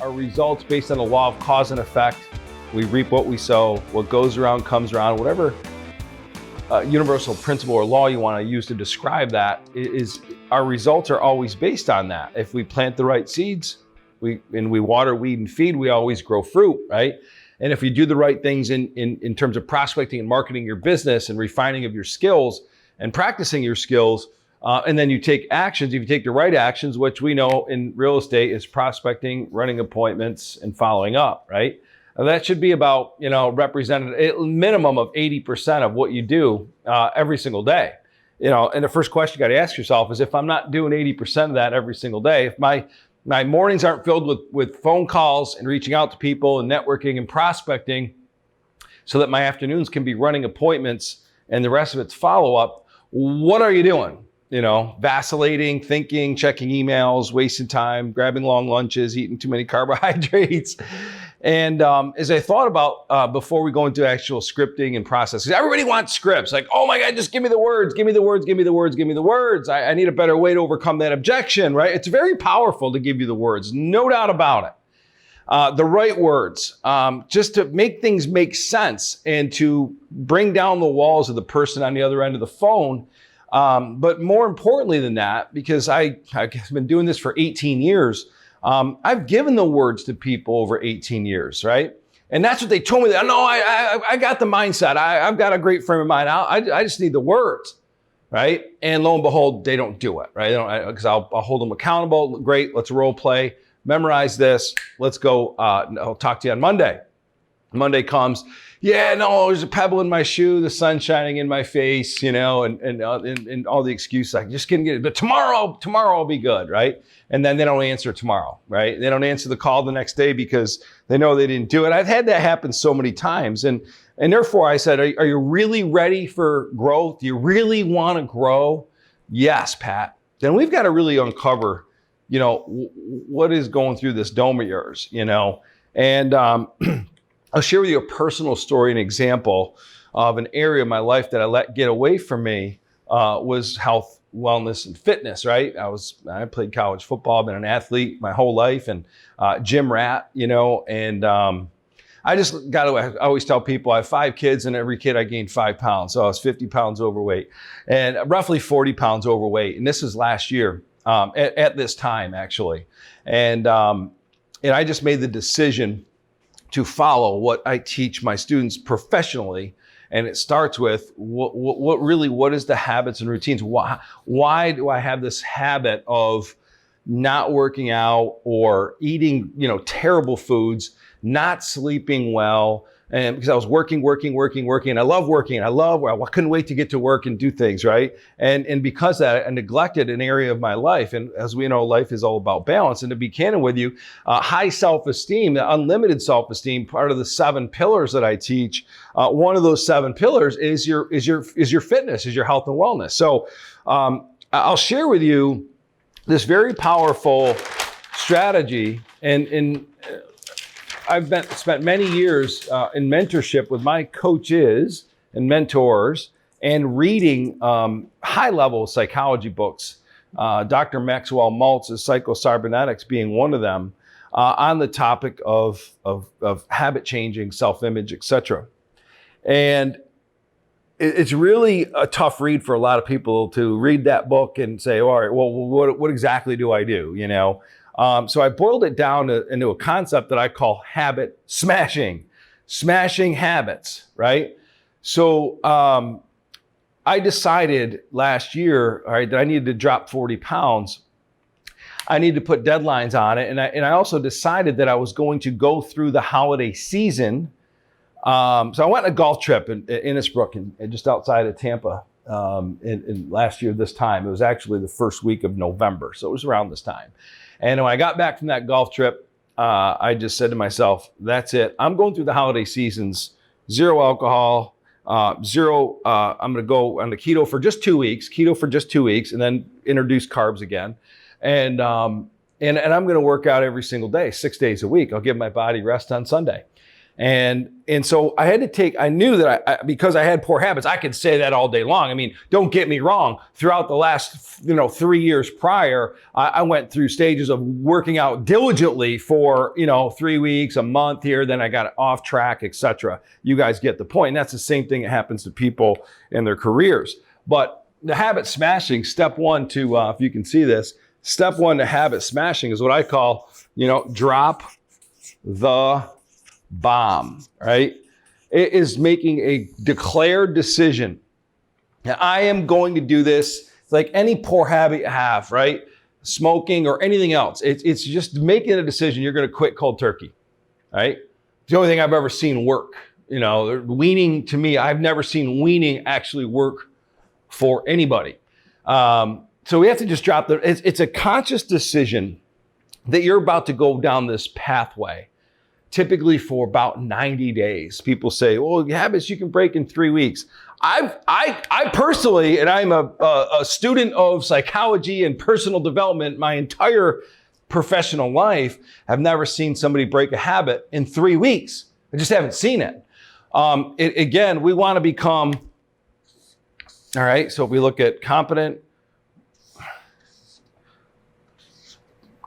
our results based on the law of cause and effect. We reap what we sow. What goes around comes around. Whatever universal principle or law you want to use to describe that is our results are always based on that. If we plant the right seeds, we water, weed, and feed, we always grow fruit, right? And if you do the right things in terms of prospecting and marketing your business and refining of your skills and practicing your skills, and then you take actions, if you take the right actions, which we know in real estate is prospecting, running appointments, and following up, right? And that should be about, represented a minimum of 80% of what you do every single day. And the first question you got to ask yourself is, if I'm not doing 80% of that every single day, if my mornings aren't filled with phone calls and reaching out to people and networking and prospecting so that my afternoons can be running appointments and the rest of it's follow-up, what are you doing? Vacillating, thinking, checking emails, wasting time, grabbing long lunches, eating too many carbohydrates. And as I thought about before we go into actual scripting and process, because everybody wants scripts, like, oh my God, just give me the words, give me the words, give me the words, give me the words. I need a better way to overcome that objection, right? It's very powerful to give you the words, no doubt about it. The right words, just to make things make sense and to bring down the walls of the person on the other end of the phone. But more importantly than that, because I've been doing this for 18 years, I've given the words to people over 18 years, right? And that's what they told me. No, I got the mindset. I've got a great frame of mind. I just need the words, right? And lo and behold, they don't do it, right? Because I'll hold them accountable. Great, let's role play. Memorize this. Let's go. I'll talk to you on Monday. Monday comes. Yeah, no, there's a pebble in my shoe, the sun's shining in my face, and all the excuses. I just couldn't get it. But tomorrow I'll be good, right? And then they don't answer tomorrow, right? They don't answer the call the next day because they know they didn't do it. I've had that happen so many times. And therefore I said, are you really ready for growth? Do you really want to grow? Yes, Pat. Then we've got to really uncover, what is going through this dome of yours, and I'll share with you a personal story, an example of an area of my life that I let get away from me was health, wellness, and fitness, right? I played college football, I've been an athlete my whole life, and gym rat, and I just got to, I always tell people I have 5 kids, and every kid I gained 5 pounds. So I was 50 pounds overweight and roughly 40 pounds overweight. And this is last year at this time, actually. And I just made the decision to follow what I teach my students professionally. And it starts with what is the habits and routines? Why do I have this habit of not working out or eating, terrible foods, not sleeping well? And because I was working. I love working. I couldn't wait to get to work and do things, right? And because of that, I neglected an area of my life. And as we know, life is all about balance. And to be candid with you, high self-esteem, unlimited self-esteem, part of the 7 pillars that I teach. One of those 7 pillars is your fitness, is your health and wellness. So I'll share with you this very powerful strategy. And I've spent many years in mentorship with my coaches and mentors and reading high-level psychology books. Dr. Maxwell Maltz's Psycho-Cybernetics being one of them on the topic of habit changing, self-image, etc. And it's really a tough read for a lot of people to read that book and say, all right, well, what exactly do I do, So I boiled it down into a concept that I call habit smashing habits, right? So I decided last year, all right, that I needed to drop 40 pounds. I needed to put deadlines on it. And I also decided that I was going to go through the holiday season. So I went on a golf trip in Innisbrook, just outside of Tampa in last year this time. It was actually the first week of November. So it was around this time. And when I got back from that golf trip, I just said to myself, that's it. I'm going through the holiday seasons, 0 alcohol, zero. I'm going to go on the keto for just 2 weeks, and then introduce carbs again. And I'm going to work out every single day, 6 days a week. I'll give my body rest on Sunday. And so I had to take, I knew that because I had poor habits, I could say that all day long. I mean, don't get me wrong. Throughout the last, 3 years prior, I went through stages of working out diligently for, 3 weeks, a month here, then I got off track, etc. You guys get the point. And that's the same thing that happens to people in their careers. But the habit smashing, step one to, if you can see this, step one to habit smashing is what I call, drop the bomb, right? It is making a declared decision. Now, I am going to do this like any poor habit you have, right? Smoking or anything else. It's just making a decision. You're going to quit cold turkey, right? It's the only thing I've ever seen work. Weaning, to me, I've never seen weaning actually work for anybody. So we have to just drop it's a conscious decision that you're about to go down this pathway. Typically for about 90 days. People say, well, habits you can break in 3 weeks. I personally, and I'm a student of psychology and personal development my entire professional life, have never seen somebody break a habit in 3 weeks. I just haven't seen it. Again, we want to become, all right, so if we look at competent,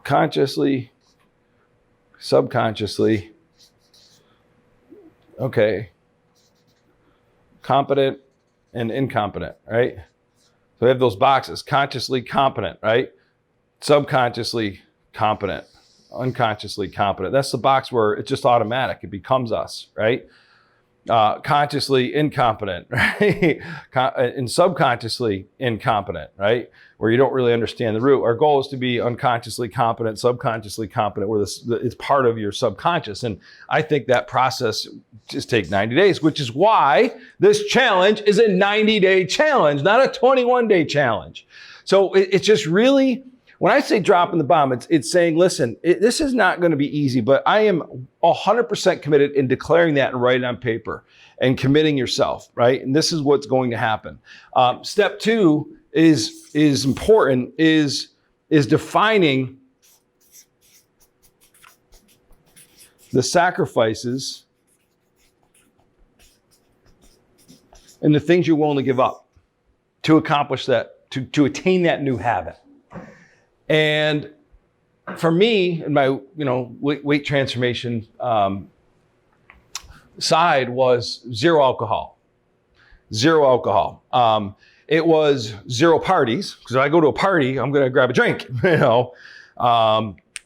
consciously, subconsciously, okay, competent and incompetent, right? So we have those boxes, consciously competent, right? Subconsciously competent, unconsciously competent. That's the box where it's just automatic. It becomes us, right? Consciously incompetent, right? And subconsciously incompetent, right? Where you don't really understand the root. Our goal is to be unconsciously competent, subconsciously competent, where it's part of your subconscious. And I think that process just takes 90 days, which is why this challenge is a 90-day challenge, not a 21-day challenge. So it's just really, when I say dropping the bomb, it's saying, listen, this is not going to be easy, but I am 100% committed in declaring that and writing it on paper and committing yourself, right? And this is what's going to happen. Step two is important, is defining the sacrifices and the things you're willing to give up to accomplish that, to attain that new habit. And for me, in my weight transformation side was zero alcohol. It was zero parties, because if I go to a party, I'm going to grab a drink,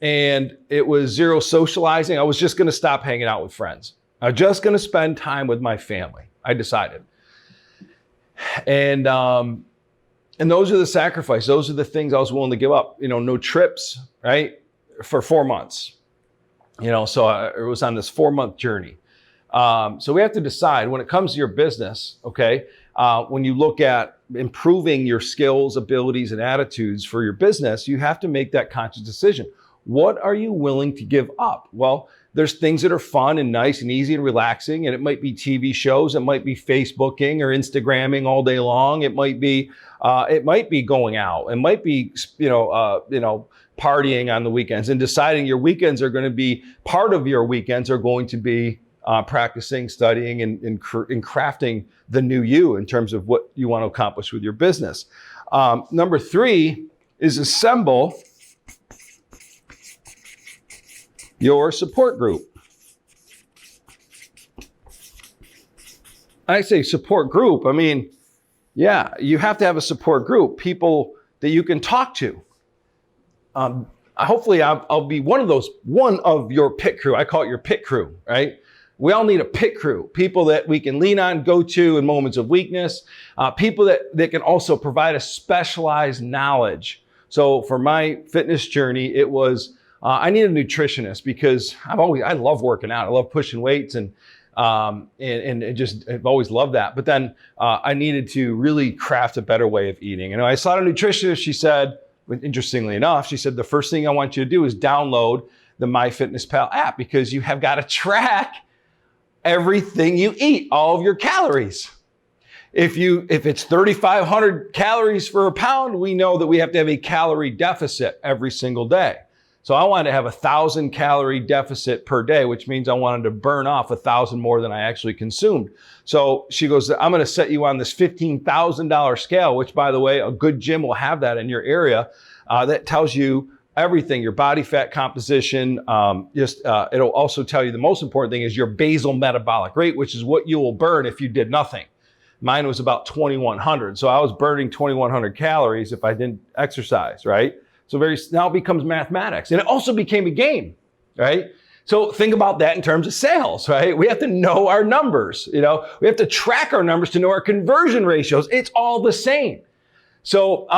and it was zero socializing. I was just going to stop hanging out with friends. I was just going to spend time with my family. I decided. And those are the sacrifices. Those are the things I was willing to give up. No trips, right? For 4 months. So I was on this 4-month journey. So we have to decide when it comes to your business, okay? When you look at improving your skills, abilities, and attitudes for your business, you have to make that conscious decision. What are you willing to give up? Well, there's things that are fun and nice and easy and relaxing, and it might be TV shows, it might be Facebooking or Instagramming all day long. It might be going out. It might be partying on the weekends, and deciding your weekends are going to be part of your weekends are going to be practicing, studying, and crafting the new you in terms of what you want to accomplish with your business. Number 3 is assemble your support group. I say support group, I mean, yeah, you have to have a support group, people that you can talk to. Hopefully I'll be one of your pit crew. I call it your pit crew, right? We all need a pit crew, people that we can lean on, go to in moments of weakness, people that can also provide a specialized knowledge. So for my fitness journey, it was, I need a nutritionist because I love working out. I love pushing weights and I've always loved that. But then I needed to really craft a better way of eating. And I saw a nutritionist, she said, interestingly enough, she said, the first thing I want you to do is download the MyFitnessPal app, because you have got to track everything you eat, all of your calories. If it's 3,500 calories for a pound, we know that we have to have a calorie deficit every single day. So I wanted to have 1,000 calorie deficit per day, which means I wanted to burn off 1,000 more than I actually consumed. So she goes, I'm going to set you on this $15,000 scale, which, by the way, a good gym will have that in your area. That tells you everything, your body fat composition. It'll also tell you the most important thing is your basal metabolic rate, which is what you will burn if you did nothing. Mine was about 2,100. So I was burning 2,100 calories if I didn't exercise, right? So now it becomes mathematics. And it also became a game, right? So think about that in terms of sales, right? We have to know our numbers, we have to track our numbers to know our conversion ratios. It's all the same. So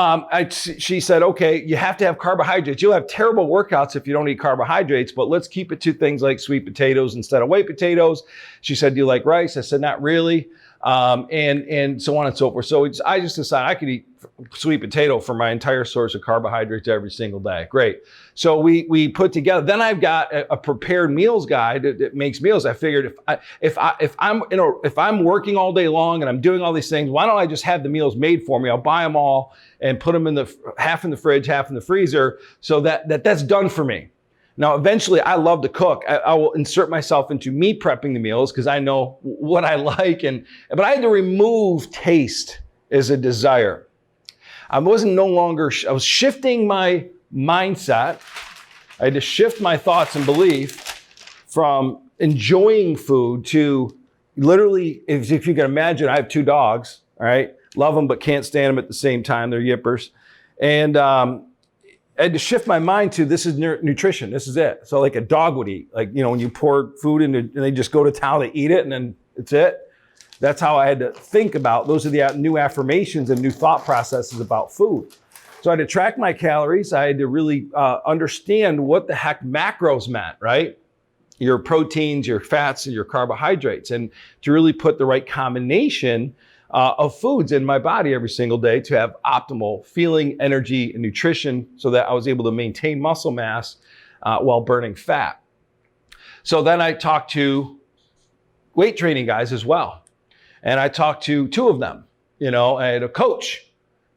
she said, okay, you have to have carbohydrates. You'll have terrible workouts if you don't eat carbohydrates, but let's keep it to things like sweet potatoes instead of white potatoes. She said, do you like rice? I said, not really. And so on and so forth. So I just decided I could eat sweet potato for my entire source of carbohydrates every single day. Great. So we put together, then I've got a prepared meals guide that makes meals. I figured if I'm working all day long and I'm doing all these things, why don't I just have the meals made for me? I'll buy them all and put them half in the fridge, half in the freezer, so that's done for me. Now, eventually, I love to cook. I will insert myself into me prepping the meals because I know what I like. But I had to remove taste as a desire. I was shifting my mindset. I had to shift my thoughts and belief from enjoying food to literally, if you can imagine, I have 2 dogs, all right? Love them, but can't stand them at the same time. They're yippers. And I had to shift my mind to this is nutrition. This is it. So like a dog would eat, like, when you pour food into, and they just go to town, they eat it, and then it's it. That's how I had to think about, those are the new affirmations and new thought processes about food. So I had to track my calories. I had to really understand what the heck macros meant, right? Your proteins, your fats, and your carbohydrates, and to really put the right combination of foods in my body every single day to have optimal feeling, energy, and nutrition so that I was able to maintain muscle mass while burning fat. So then I talked to weight training guys as well. And I talked to 2 of them, I had a coach,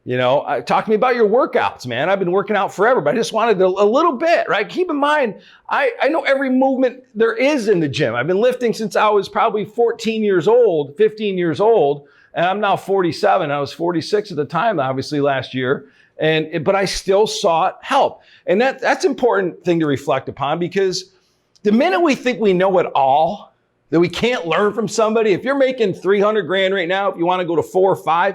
talk to me about your workouts, man. I've been working out forever, but I just wanted a little bit, right? Keep in mind, I know every movement there is in the gym. I've been lifting since I was probably 15 years old, and I'm now 47. I was 46 at the time, obviously last year. But I still sought help. And that's an important thing to reflect upon, because the minute we think we know it all, that we can't learn from somebody, if you're making 300 grand right now, if you want to go to 4 or 5,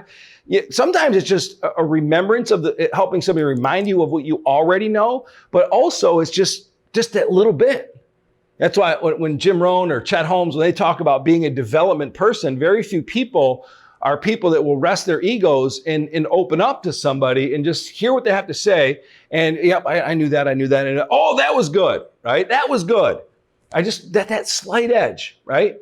sometimes it's just a remembrance of helping somebody remind you of what you already know, but also it's just that little bit. That's why when Jim Rohn or Chet Holmes, when they talk about being a development person, very few people are people that will rest their egos and open up to somebody and just hear what they have to say. And yep, I knew that. And oh, that was good, right? That was good. That slight edge, right?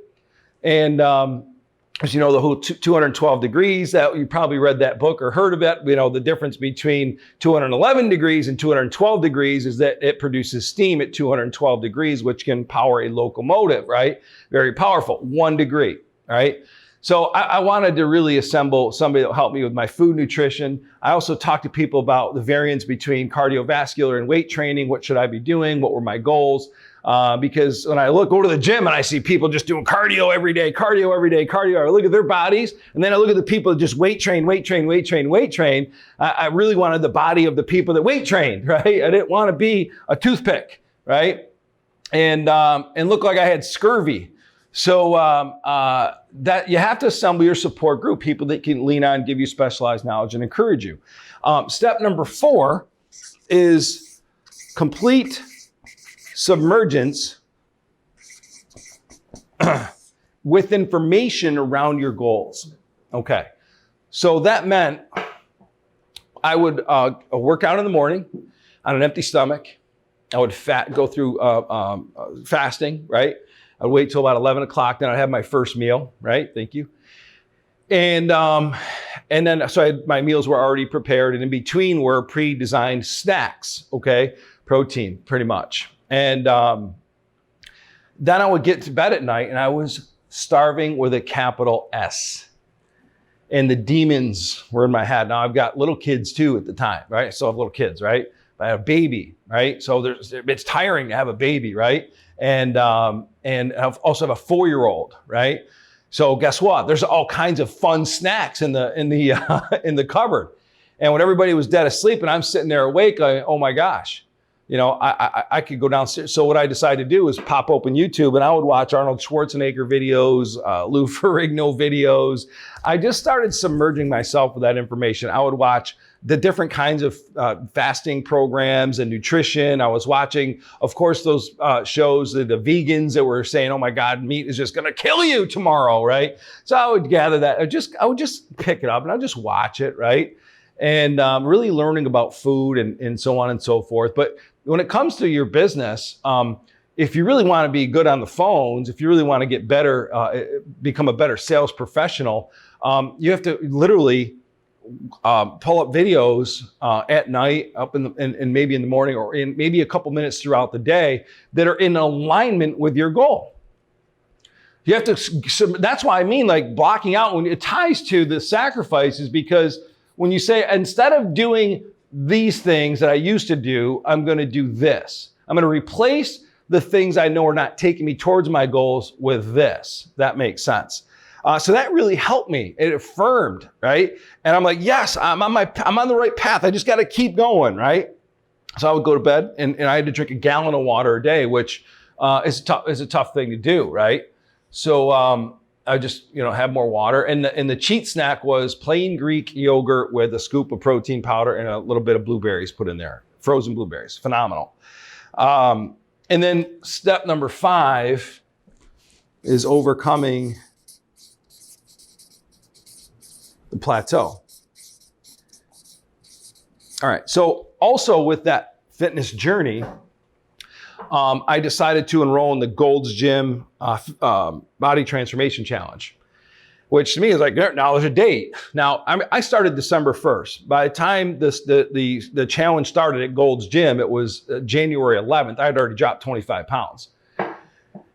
And as you know, the whole 212 degrees, that you probably read that book or heard of it. The difference between 211 degrees and 212 degrees is that it produces steam at 212 degrees, which can power a locomotive, right? Very powerful, 1 degree, right? So I wanted to really assemble somebody that will help me with my food nutrition. I also talked to people about the variance between cardiovascular and weight training. What should I be doing? What were my goals? Because when I go to the gym and I see people just doing cardio every day, I look at their bodies, and then I look at the people that just weight train. I really wanted the body of the people that weight trained, right? I didn't want to be a toothpick, right? And look like I had scurvy. So that you have to assemble your support group, people that can lean on, give you specialized knowledge, and encourage you. Step number 4 is complete submergence with information around your goals. Okay, so that meant I would work out in the morning on an empty stomach. I would go through fasting, right? I'd wait till about 11 o'clock, then I'd have my first meal, right? Thank you. And then, so my meals were already prepared, and in between were pre-designed snacks, okay? Protein, pretty much. And then I would get to bed at night, and I was starving with a capital S. And the demons were in my head. Now, I've got little kids too at the time, right? I still have little kids, right? I had a baby, right? So it's tiring to have a baby, right? And I also have a 4-year-old, right? So guess what? There's all kinds of fun snacks in the in the cupboard. And when everybody was dead asleep and I'm sitting there awake, oh my gosh, I could go downstairs. So what I decided to do is pop open YouTube and I would watch Arnold Schwarzenegger videos, Lou Ferrigno videos. I just started submerging myself with that information. I would watch the different kinds of fasting programs and nutrition. I was watching, of course, those shows, the vegans that were saying, oh my God, meat is just gonna kill you tomorrow, right? So I would gather that. I would just pick it up and I'd just watch it, right? And really learning about food and so on and so forth. But when it comes to your business, if you really want to be good on the phones, if you really want to get better, become a better sales professional, you have to literally pull up videos at night, up and maybe in the morning, or in maybe a couple minutes throughout the day that are in alignment with your goal. You have to. That's why I mean, like, blocking out, when it ties to the sacrifices, because when you say, instead of doing these things that I used to do, I'm going to do this. I'm going to replace the things I know are not taking me towards my goals with this. That makes sense. So that really helped me. It affirmed, right? And I'm like, yes, I'm on the right path. I just got to keep going, right? So I would go to bed and I had to drink a gallon of water a day, which is a tough thing to do, right? So I just, have more water. And the cheat snack was plain Greek yogurt with a scoop of protein powder and a little bit of blueberries put in there. Frozen blueberries, phenomenal. And then step number 5 is overcoming the plateau. All right, so also with that fitness journey, I decided to enroll in the Gold's Gym Body Transformation Challenge, which to me is like, now there's a date. Now, I started December 1st. By the time the challenge started at Gold's Gym, it was January 11th. I had already dropped 25 pounds.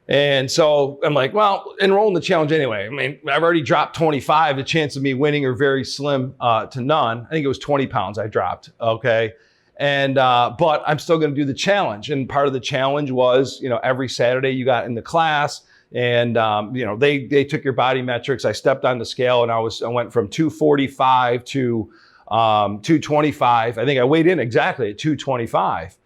And so I'm like, well, enroll in the challenge anyway. I mean, I've already dropped 25. The chance of me winning are very slim to none. I think it was 20 pounds I dropped, okay? And but I'm still going to do the challenge. And part of the challenge was, every Saturday you got in the class, and they took your body metrics. I stepped on the scale and I went from 245 to 225. I think I weighed in exactly at 225.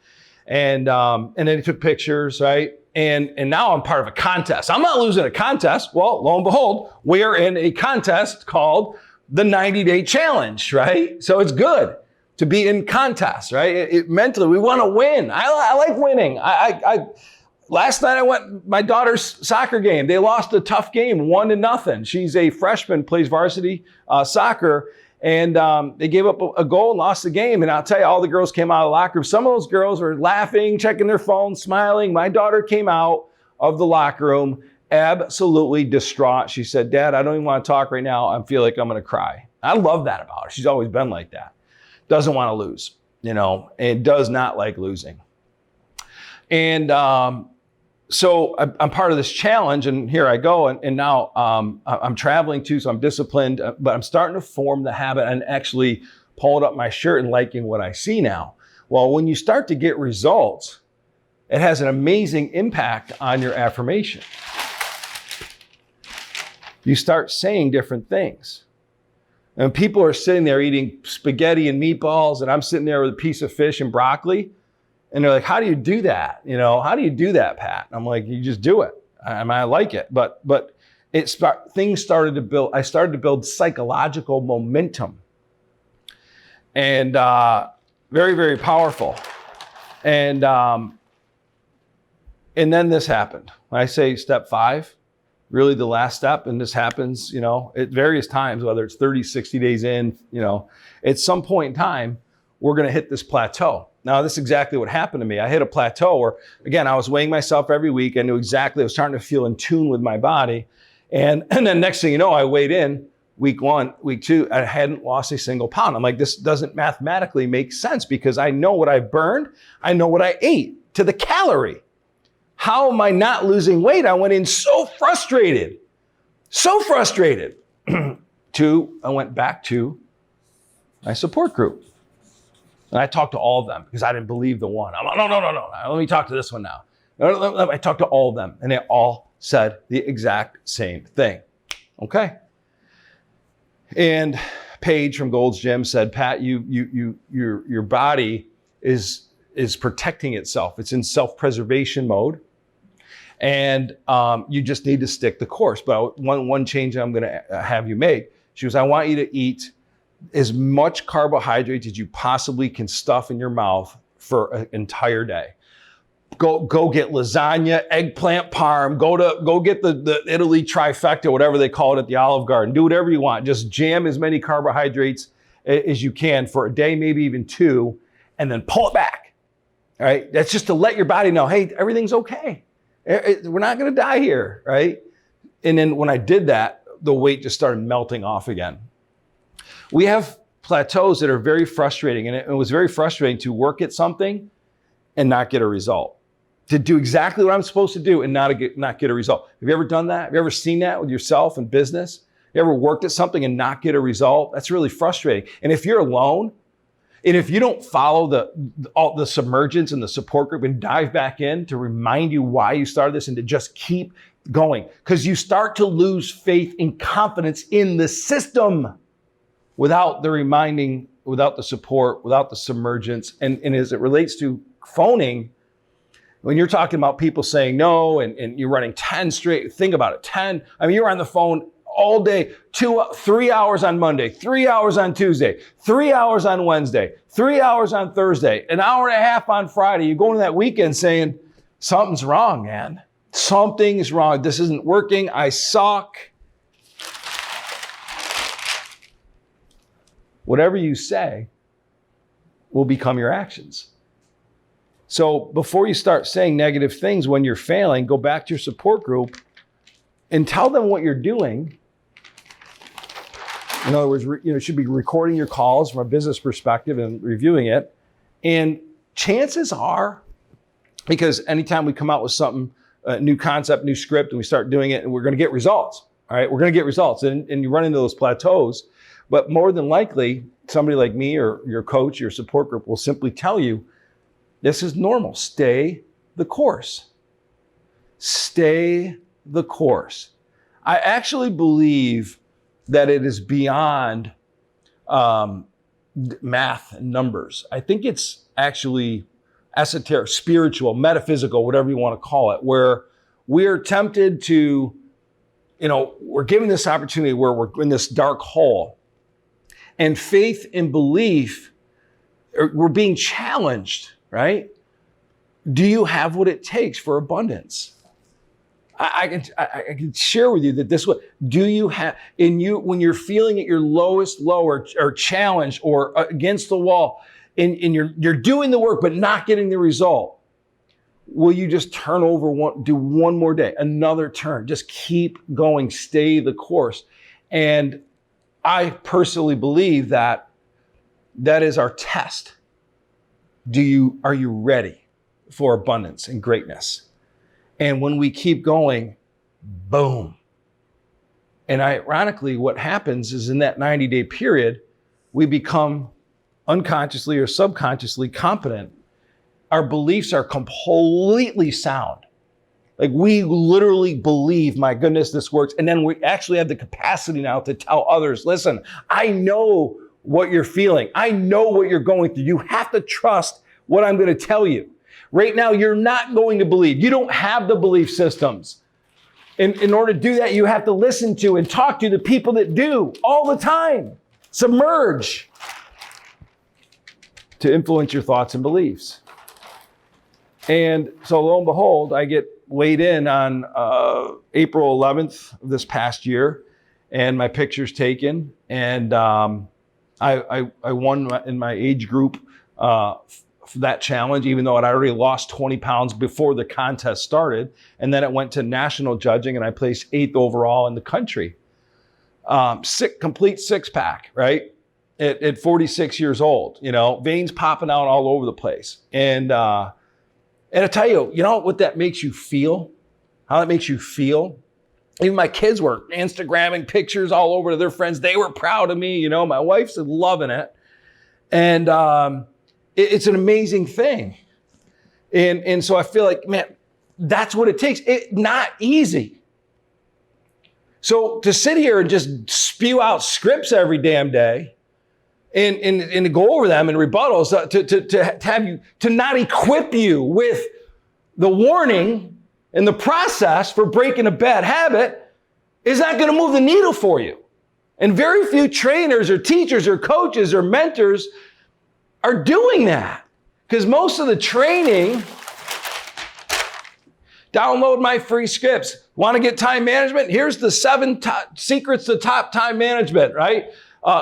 And then they took pictures, right? And now I'm part of a contest. I'm not losing a contest. Well, lo and behold, we are in a contest called the 90-Day Challenge, right? So it's good to be in contests, right? Mentally, we want to win. I like winning. Last night I went my daughter's soccer game. They lost a tough game, 1-0. She's a freshman, plays varsity soccer, and they gave up a goal and lost the game. And I'll tell you, all the girls came out of the locker room. Some of those girls were laughing, checking their phones, smiling. My daughter came out of the locker room absolutely distraught. She said, "Dad, I don't even want to talk right now. I feel like I'm going to cry." I love that about her. She's always been like that. Doesn't want to lose, and does not like losing. And so I'm part of this challenge, and here I go. And now I'm traveling too, so I'm disciplined, but I'm starting to form the habit and actually pulling up my shirt and liking what I see now. Well, when you start to get results, it has an amazing impact on your affirmation. You start saying different things. And people are sitting there eating spaghetti and meatballs, and I'm sitting there with a piece of fish and broccoli. And they're like, "How do you do that? How do you do that, Pat?" And I'm like, "You just do it." I like it. But things started to build. I started to build psychological momentum. And very, very powerful. And then this happened. When I say step 5, really the last step, and this happens, at various times, whether it's 30, 60 days in, at some point in time, we're going to hit this plateau. Now, this is exactly what happened to me. I hit a plateau where, again, I was weighing myself every week. I knew exactly, I was starting to feel in tune with my body. And then next thing you know, I weighed in week 1, week 2, I hadn't lost a single pound. I'm like, this doesn't mathematically make sense because I know what I burned. I know what I ate to the calorie. How am I not losing weight? I went in so frustrated. I went back to my support group. And I talked to all of them because I didn't believe the one. I'm like, no. Let me talk to this one now. I talked to all of them, and they all said the exact same thing. Okay. And Paige from Gold's Gym said, Pat, your body is protecting itself. It's in self-preservation mode. And you just need to stick the course. But one change I'm going to have you make, she goes, I want you to eat as much carbohydrates as you possibly can stuff in your mouth for an entire day. Go get lasagna, eggplant parm, go get the Italy trifecta, whatever they call it at the Olive Garden. Do whatever you want. Just jam as many carbohydrates as you can for a day, maybe even two, and then pull it back. All right? That's just to let your body know, hey, everything's okay. We're not going to die here, right? And then when I did that, the weight just started melting off again. We have plateaus that are very frustrating, and it was very frustrating to work at something and not get a result. To do exactly what I'm supposed to do and not get a result. Have you ever done that? Have you ever seen that with yourself in business? You ever worked at something and not get a result? That's really frustrating. And if you're alone, and if you don't follow all the submergence and the support group and dive back in to remind you why you started this and to just keep going, because you start to lose faith and confidence in the system without the reminding, without the support, without the submergence. And as it relates to phoning, when you're talking about people saying no and you're running 10 straight, think about it, 10. I mean, you're on the phone all day, 3 hours on Monday, 3 hours on Tuesday, 3 hours on Wednesday, 3 hours on Thursday, an hour and a half on Friday. You go into that weekend saying, something's wrong, man. Something's wrong. This isn't working. I suck. Whatever you say will become your actions. So before you start saying negative things when you're failing, go back to your support group and tell them what you're doing. In other words, you should be recording your calls from a business perspective and reviewing it. And chances are, because anytime we come out with something, a new concept, new script, and we start doing it, and we're going to get results. All right, we're going to get results, and you run into those plateaus. But more than likely, somebody like me or your coach, your support group will simply tell you, this is normal. Stay the course. Stay the course. I actually believe that it is beyond math and numbers. I think it's actually esoteric, spiritual, metaphysical, whatever you want to call it, where we're tempted to, we're given this opportunity where we're in this dark hole. And faith and belief, we're being challenged, right? Do you have what it takes for abundance? I can share with you that this way. Do you have when you're feeling at your lowest low or challenged or against the wall, and you're doing the work but not getting the result? Will you just turn over do one more day, another turn? Just keep going, stay the course. And I personally believe that is our test. Are you ready for abundance and greatness? And when we keep going, boom. And ironically, what happens is in that 90-day period, we become unconsciously or subconsciously competent. Our beliefs are completely sound. Like we literally believe, my goodness, this works. And then we actually have the capacity now to tell others, listen, I know what you're feeling. I know what you're going through. You have to trust what I'm going to tell you. Right now, you're not going to believe. You don't have the belief systems. In order to do that, you have to listen to and talk to the people that do all the time. Submerge to influence your thoughts and beliefs. And so lo and behold, I get weighed in on April 11th of this past year, and my picture's taken. And I won in my age group for that challenge, even though I'd already lost 20 pounds before the contest started. And then it went to national judging, and I placed 8th overall in the country. Complete six-pack, right? At 46 years old, veins popping out all over the place. And I tell you, what that makes you feel? How that makes you feel? Even my kids were Instagramming pictures all over to their friends. They were proud of me. My wife's loving it. And It's an amazing thing. And so I feel like, man, that's what it takes. It's not easy. So to sit here and just spew out scripts every damn day and to go over them and rebuttals, to have you, to not equip you with the warning and the process for breaking a bad habit is not going to move the needle for you. And very few trainers or teachers or coaches or mentors are doing that, because most of the training, download my free scripts. Want to get time management? Here's the 7 secrets to top time management, right?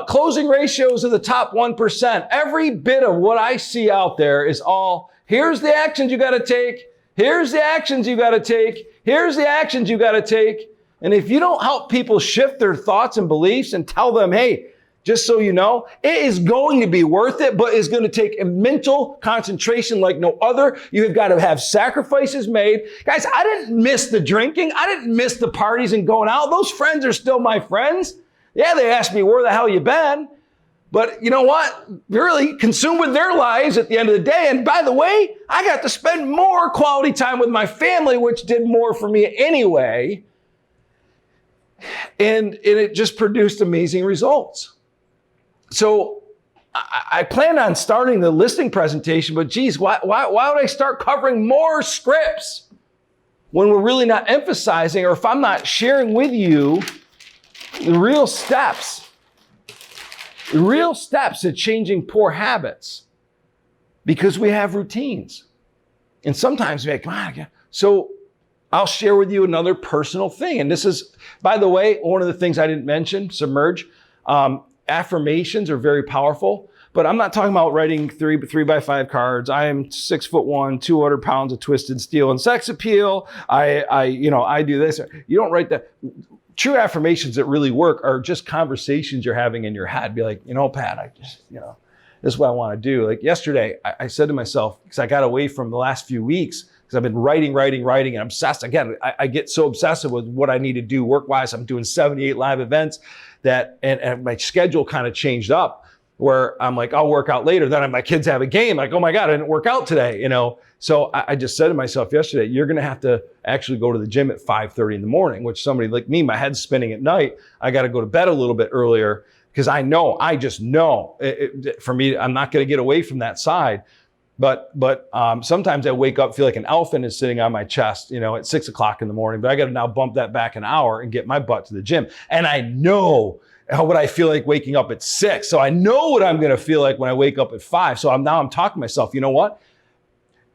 Closing ratios of the top 1%. Every bit of what I see out there is all, here's the actions you got to take. Here's the actions you got to take. Here's the actions you got to take. And if you don't help people shift their thoughts and beliefs and tell them, hey, just so you know, it is going to be worth it, but it's going to take a mental concentration like no other. You've got to have sacrifices made. Guys, I didn't miss the drinking. I didn't miss the parties and going out. Those friends are still my friends. Yeah, they asked me, where the hell you been? But you know what? You're really consumed with their lives at the end of the day. And by the way, I got to spend more quality time with my family, which did more for me anyway. And it just produced amazing results. So I plan on starting the listing presentation, but geez, why would I start covering more scripts when we're really not emphasizing, or if I'm not sharing with you the real steps to changing poor habits, because we have routines. And sometimes we're like, come on. So I'll share with you another personal thing. And this is, by the way, one of the things I didn't mention, submerge. Affirmations are very powerful, but I'm not talking about writing 3x5 cards. I am 6'1", 200 pounds of twisted steel and sex appeal. I do this. You don't write that. True affirmations that really work are just conversations you're having in your head. Be like, Pat, this is what I want to do. Like yesterday, I said to myself, because I got away from the last few weeks, because I've been writing and obsessed. Again, I get so obsessive with what I need to do work-wise. I'm doing 78 live events and my schedule kind of changed up where I'm like, I'll work out later. Then my kids have a game. Like, oh my God, I didn't work out today, So I just said to myself yesterday, you're going to have to actually go to the gym at 5:30 in the morning, which somebody like me, my head's spinning at night. I got to go to bed a little bit earlier because I just know for me, I'm not going to get away from that side. But sometimes I wake up, feel like an elephant is sitting on my chest, at 6 o'clock in the morning, but I got to now bump that back an hour and get my butt to the gym. And I know what I feel like waking up at 6. So I know what I'm going to feel like when I wake up at 5. So I'm talking to myself, you know what?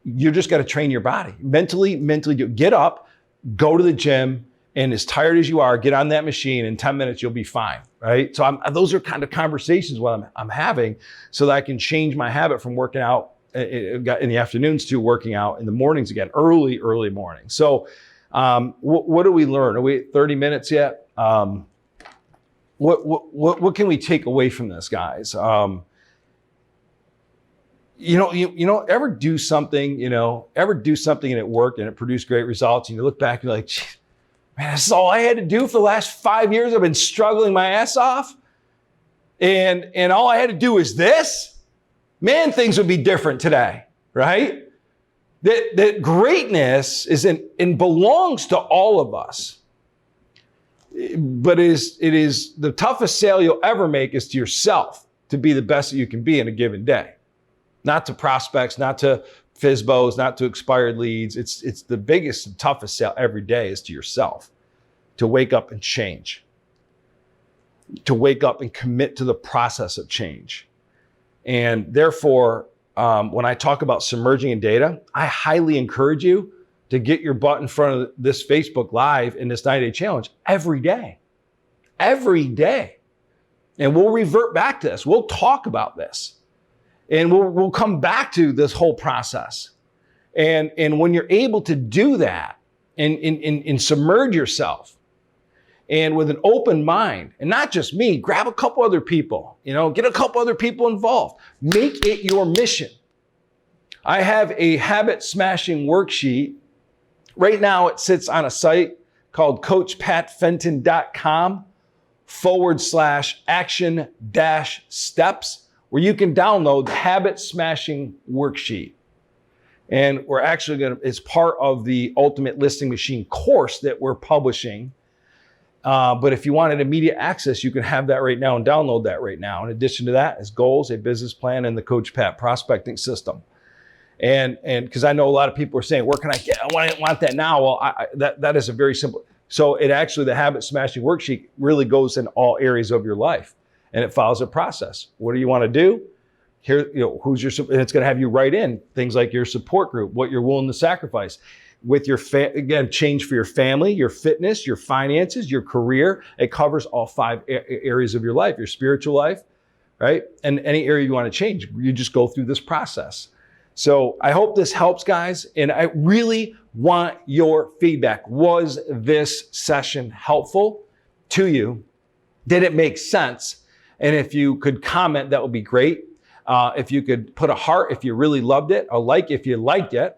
You just got to train your body mentally, get up, go to the gym. And as tired as you are, get on that machine. In 10 minutes, you'll be fine, right? So those are kind of conversations what I'm having so that I can change my habit from working out in the afternoons to working out in the mornings again, early morning. So what do we learn? Are we at 30 minutes yet? What can we take away from this, guys? Ever do something and it worked and it produced great results, and you look back and you're like, man, this is all I had to do for the last 5 years. I've been struggling my ass off. And all I had to do is this. Man, things would be different today, right? That greatness is and belongs to all of us. But it is the toughest sale you'll ever make is to yourself, to be the best that you can be in a given day. Not to prospects, not to FSBOs, not to expired leads. It's the biggest and toughest sale every day is to yourself. To wake up and change. To wake up and commit to the process of change. And therefore, when I talk about submerging in data, I highly encourage you to get your butt in front of this Facebook Live in this 90-day challenge every day. And we'll revert back to this. We'll talk about this. And we'll come back to this whole process. And when you're able to do that and submerge yourself, and with an open mind, and not just me, grab a couple other people, get a couple other people involved. Make it your mission. I have a habit smashing worksheet. Right now it sits on a site called coachpatfenton.com/action-steps, where you can download the habit smashing worksheet. And we're actually it's part of the Ultimate Listing Machine course that we're publishing. But if you wanted immediate access, you can have that right now and download that right now. In addition to that is goals, a business plan, and the Coach Pat prospecting system. And because I know a lot of people are saying, where can I get, I want that now. Well, that is a very simple. So it actually, the habit smashing worksheet really goes in all areas of your life, and it follows a process. What do you want to do? Here, who's your, and it's going to have you write in things like your support group, what you're willing to sacrifice with your, again, change for your family, your fitness, your finances, your career. It covers all 5 areas of your life, your spiritual life, right? And any area you want to change, you just go through this process. So I hope this helps, guys. And I really want your feedback. Was this session helpful to you? Did it make sense? And if you could comment, that would be great. If you could put a heart if you really loved it, a like if you liked it,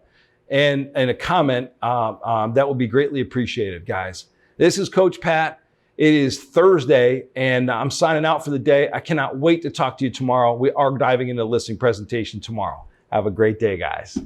and a comment, that would be greatly appreciated, guys. This is Coach Pat. It is Thursday, and I'm signing out for the day. I cannot wait to talk to you tomorrow. We are diving into the listing presentation tomorrow. Have a great day, guys.